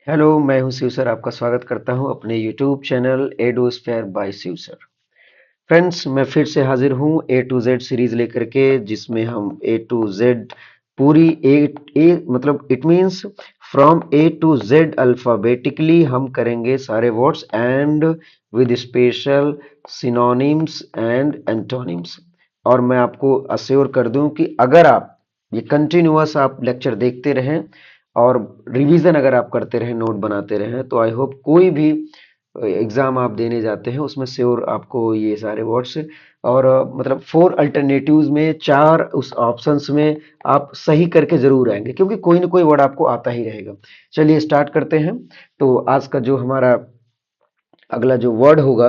Hello, मैं हूं Shiv sir. आपका स्वागत करता हूं अपने YouTube channel adosphere by Shiv sir. Friends, मैं फिर से हाजिर हूं ए टू जेड सीरीज लेकर के, जिसमें हम ए टू जेड पूरी ए मतलब it means from A to Z alphabetically हम करेंगे सारे words and with special synonyms and antonyms. और मैं आपको अश्योर कर दूं कि अगर आप ये कंटिन्यूअस आप लेक्चर देखते रहें और रिवीजन अगर आप करते रहें, नोट बनाते रहें, तो आई होप कोई भी एग्जाम आप देने जाते हैं उसमें श्योर आपको ये सारे वर्ड्स और मतलब 4 अल्टरनेटिव्स में 4 उस ऑप्शंस में आप सही करके जरूर आएंगे, क्योंकि कोई ना कोई वर्ड आपको आता ही रहेगा। चलिए स्टार्ट करते हैं। तो आज का जो हमारा अगला जो वर्ड होगा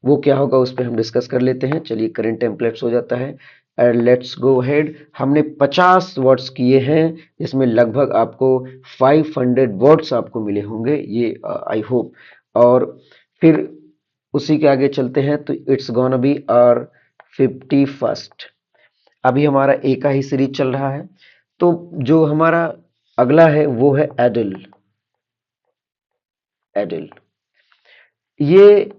वो क्या होगा, उस पर हम डिस्कस कर लेते हैं। चलिए, करंट टेम्पलेट्स हो जाता है एंड लेट्स गो हेड। हमने 50 वर्ड्स किए हैं, जिसमें लगभग आपको 500 वर्ड्स आपको मिले होंगे, ये आई होप। और फिर उसी के आगे चलते हैं, तो it's gonna be our 51st। अभी हमारा ए का ही सीरीज चल रहा है। तो जो हमारा अगला है वो है एडल। एडल ये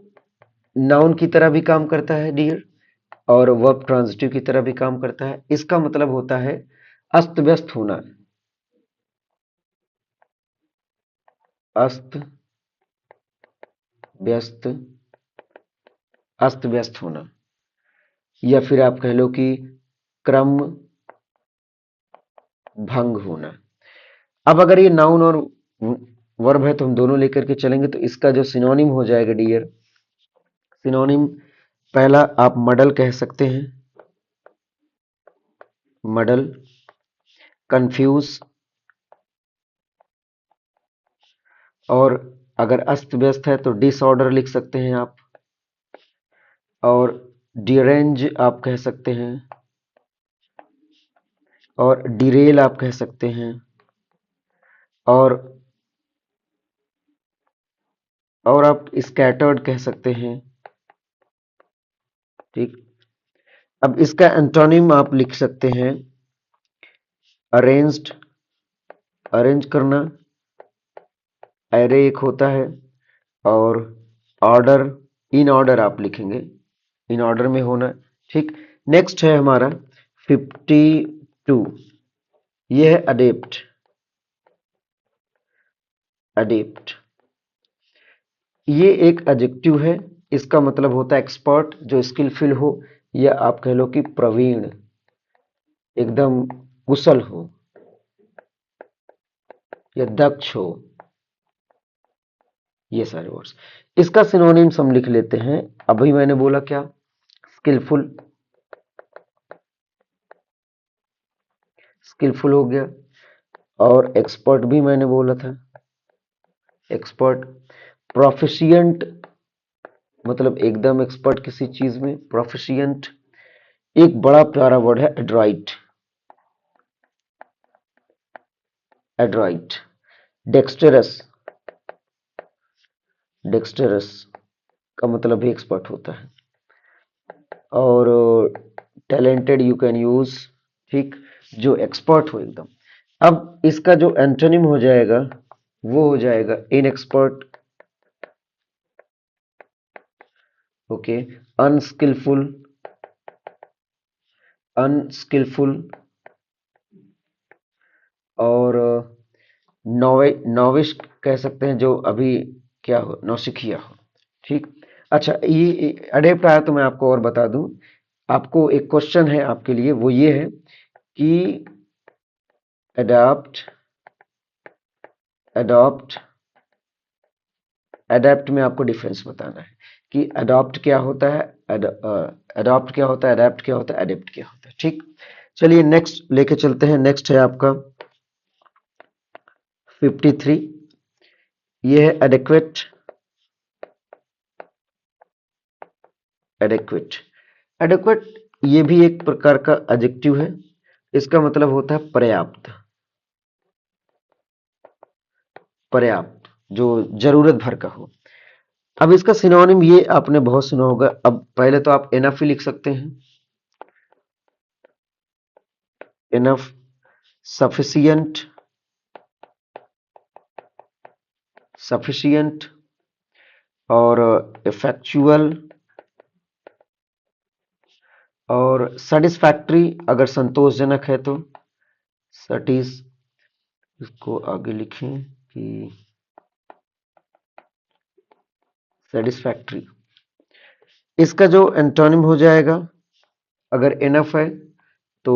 नाउन की तरह भी काम करता है डियर, और वर्ब ट्रांजिटिव की तरह भी काम करता है। इसका मतलब होता है अस्त व्यस्त होना। अस्त व्यस्त, अस्त व्यस्त होना, या फिर आप कह लो कि क्रम भंग होना। अब अगर ये नाउन और वर्ब है तो हम दोनों लेकर के चलेंगे, तो इसका जो सिनोनिम हो जाएगा डियर, सिनोनिम पहला आप मडल कह सकते हैं। मडल, कंफ्यूज, और अगर अस्त व्यस्त है तो डिसऑर्डर लिख सकते हैं आप, और डिरेंज आप कह सकते हैं, और डिरेल आप कह सकते हैं, और आप स्कैटर्ड कह सकते हैं। ठीक। अब इसका एंटोनिम आप लिख सकते हैं अरेंज्ड, अरेंज करना। एरे एक होता है, और ऑर्डर, इन ऑर्डर आप लिखेंगे, इन ऑर्डर में होना। ठीक। नेक्स्ट है हमारा 52। ये है अडेप्ट। अडेप्ट ये एक एडजेक्टिव है। इसका मतलब होता है एक्सपर्ट, जो स्किलफुल हो, या आप कह लो कि प्रवीण, एकदम कुशल हो या दक्ष हो, ये सारे वर्ड्स। इसका सिनोनिम्स हम लिख लेते हैं। अभी मैंने बोला क्या, स्किलफुल, स्किलफुल हो गया, और एक्सपर्ट भी मैंने बोला था, एक्सपर्ट। प्रोफिशिएंट मतलब एकदम एक्सपर्ट किसी चीज में, प्रोफिशिएंट। एक बड़ा प्यारा वर्ड है एड्राइट। एड्राइट, डेक्स्टरस, डेक्स्टरस का मतलब भी एक्सपर्ट होता है, और टैलेंटेड यू कैन यूज। ठीक, जो एक्सपर्ट हो एकदम। अब इसका जो एंटोनिम हो जाएगा वो हो जाएगा इनएक्सपर्ट। ओके, अनस्किलफुल, अनस्किलफुल, और नॉविश कह सकते हैं, जो अभी क्या हो, नौसिखिया हो। ठीक। अच्छा, ये अडेप्ट आया तो मैं आपको और बता दूं। आपको एक क्वेश्चन है आपके लिए, वो ये है कि अडॉप्ट, अडॉप्ट, अडेप्ट में आपको डिफरेंस बताना है कि अडॉप्ट क्या होता है, अडॉप्ट क्या होता है, अडेप्ट क्या होता है, अडेप्ट क्या होता है। ठीक। चलिए नेक्स्ट लेके चलते हैं। नेक्स्ट है आपका 53। ये है एडेक्वेट। एडेक्वेट, एडेक्वेट ये भी एक प्रकार का एडजेक्टिव है। इसका मतलब होता है पर्याप्त। पर्याप्त, जो जरूरत भर का हो। अब इसका सिनोनिम ये आपने बहुत सुना होगा। अब पहले तो आप एनफ ही लिख सकते हैं। इनफ, सफिशिएंट, सफिशिएंट और इफेक्चुअल और सेटिस्फैक्ट्री अगर संतोषजनक है तो सटिस, इसको आगे लिखें कि सेटिस्फैक्ट्री। इसका जो एंटोनिम हो जाएगा, अगर इनफ है तो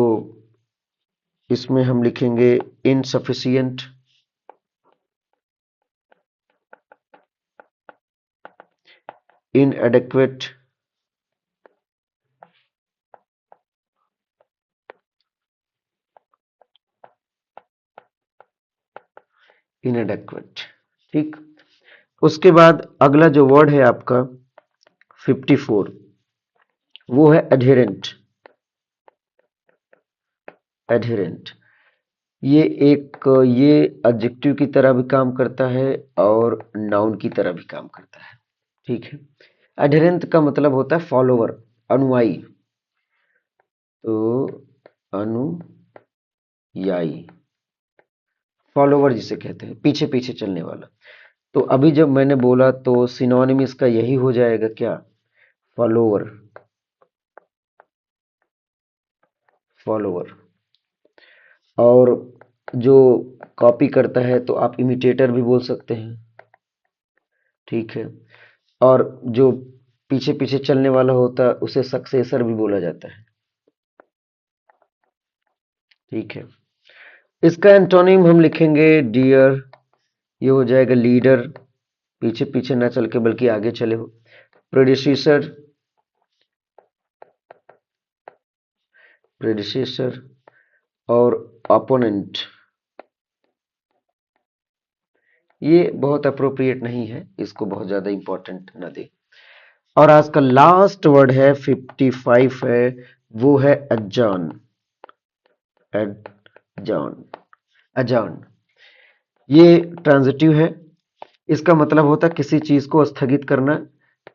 इसमें हम लिखेंगे इनसफिशिएंट, इनएडेक्वेट, इनएडेक्वेट। ठीक, उसके बाद अगला जो वर्ड है आपका 54, वो है एडहेरेंट। एडहेरेंट ये ये एडजेक्टिव की तरह भी काम करता है और नाउन की तरह भी काम करता है। ठीक है, एडहेरेंट का मतलब होता है फॉलोवर, अनुयायी। तो अनुयायी, फॉलोवर जिसे कहते हैं, पीछे पीछे चलने वाला। तो अभी जब मैंने बोला तो सिनोनिम इसका यही हो जाएगा क्या, फॉलोवर। फॉलोवर और जो कॉपी करता है तो आप इमिटेटर भी बोल सकते हैं। ठीक है, और जो पीछे पीछे चलने वाला होता है उसे सक्सेसर भी बोला जाता है। ठीक है, इसका एंटोनिम हम लिखेंगे डियर, ये हो जाएगा लीडर, पीछे पीछे ना चल के बल्कि आगे चले हो। प्रेडिसेसर, प्रेडिसेसर और ओपोनेंट, ये बहुत अप्रोप्रिएट नहीं है, इसको बहुत ज्यादा इंपॉर्टेंट ना दे। और आज का लास्ट वर्ड है 55 है, वो है अजान। अजान, अजान ये ट्रांजिटिव है, इसका मतलब होता है किसी चीज को स्थगित करना।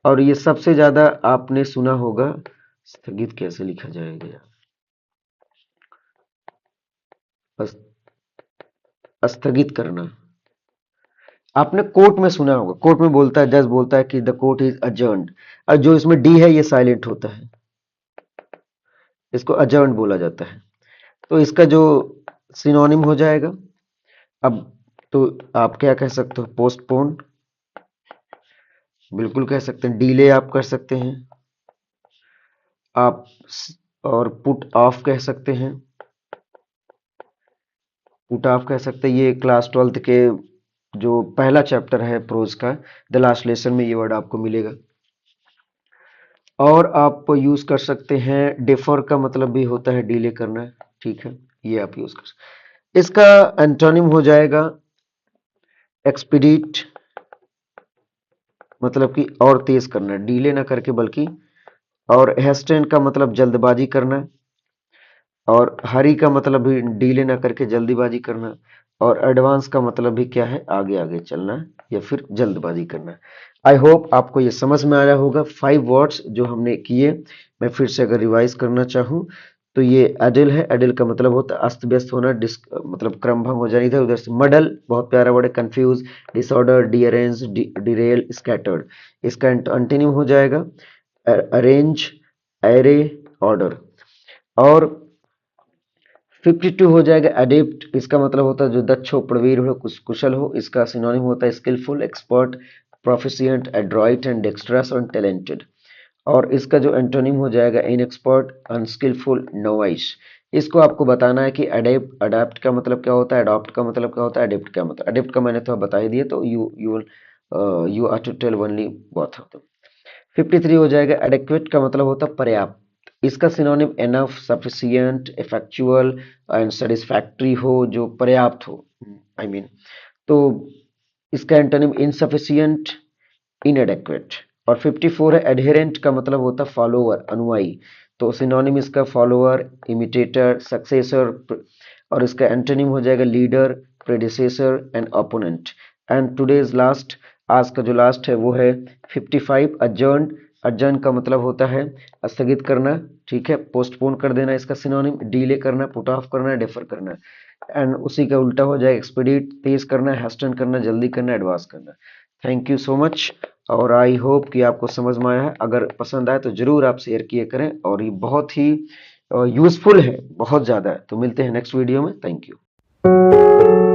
और ये सबसे ज्यादा आपने सुना होगा, स्थगित कैसे लिखा जाएगा यार, स्थगित करना। आपने कोर्ट में सुना होगा, कोर्ट में बोलता है, जज बोलता है कि द कोर्ट इज अजर्न्ड, और जो इसमें डी है ये साइलेंट होता है, इसको अजर्न्ड बोला जाता है। तो इसका जो सिनोनिम हो जाएगा, अब तो आप क्या कह सकते हो, पोस्टपोन, बिल्कुल कह सकते हैं, डीले आप कर सकते हैं आप, और पुट ऑफ कह सकते हैं, पुट ऑफ कह सकते हैं। ये क्लास 12th के जो पहला चैप्टर है प्रोज का, द लास्ट लेसन में ये वर्ड आपको मिलेगा। और आप यूज कर सकते हैं डिफर, का मतलब भी होता है डिले करना। ठीक है, ये आप यूज कर सकते। इसका एंटोनिम हो जाएगा एक्सपीडिट, मतलब कि और तेज करना, डीले ना करके बल्कि। और हेस्टेन का मतलब जल्दबाजी करना, और हरी का मतलब भी डीले ना करके जल्दीबाजी करना। और एडवांस का मतलब भी क्या है, आगे आगे चलना या फिर जल्दबाजी करना। आई होप आपको ये समझ में आया होगा 5 वर्ड्स जो हमने किए। मैं फिर से अगर रिवाइज करना चाहूँ तो ये एडल है, एडल का मतलब होता है अस्त व्यस्त होना, मतलब क्रम भंग हो जाना, इधर उधर से। मडल बहुत प्यारा वर्ड है, कंफ्यूज, डिसऑर्डर, डीअरेंज, डिरेल, स्कैटर्ड। इसका एंटोनिम हो जाएगा अरेंज, एरे, ऑर्डर। और 52 हो जाएगा एडेप्ट, इसका मतलब होता है जो दक्ष हो, प्रवीण हो, कुशल हो। इसका सिनोनिम होता है skilful, expert, proficient, adroit and dextrous और टैलेंटेड। और इसका जो एंटोनिम हो जाएगा इनएक्सपर्ट, अनस्किलफुल, नोवाइस। इसको आपको बताना है कि अडेप्ट, अडेप्ट का मतलब क्या होता है, अडॉप्ट का मतलब क्या होता है, अडेप्ट का मतलब, अडेप्ट का मैंने तो बता ही दिया, तो you are to tell only both of them. 53 हो जाएगा एडेक्वेट, का मतलब होता है पर्याप्त। इसका synonym enough, sufficient, effectual and satisfactory हो, जो पर्याप्त हो, आई मीन। तो इसका एंटोनिम इनसफिशिएंट, इनएडेक्वेट। और 54 है एडहेरेंट, का मतलब होता है फॉलोअर, अनुयायी। तो सिनोनिम इसका फॉलोअर, इमिटेटर, सक्सेसर। और इसका एंटोनिम हो जाएगा leader, predecessor and opponent. And today's last, आज का जो लास्ट है वो है 55 अजर्न, अडजर्न का मतलब होता है स्थगित करना, ठीक है, पोस्टपोन कर देना इसका सिनोनिम, डिले करना, पुट ऑफ करना, डेफर करना, एंड उसी का उल्टा हो जाए एक्सपीडिट, तेज करना, हेस्टन करना, जल्दी करना, एडवांस करना। थैंक यू सो मच, और आई होप कि आपको समझ में आया है। अगर पसंद आए तो जरूर आप शेयर किए करें, और ये बहुत ही यूजफुल है, बहुत ज्यादा है। तो मिलते हैं नेक्स्ट वीडियो में। Thank you.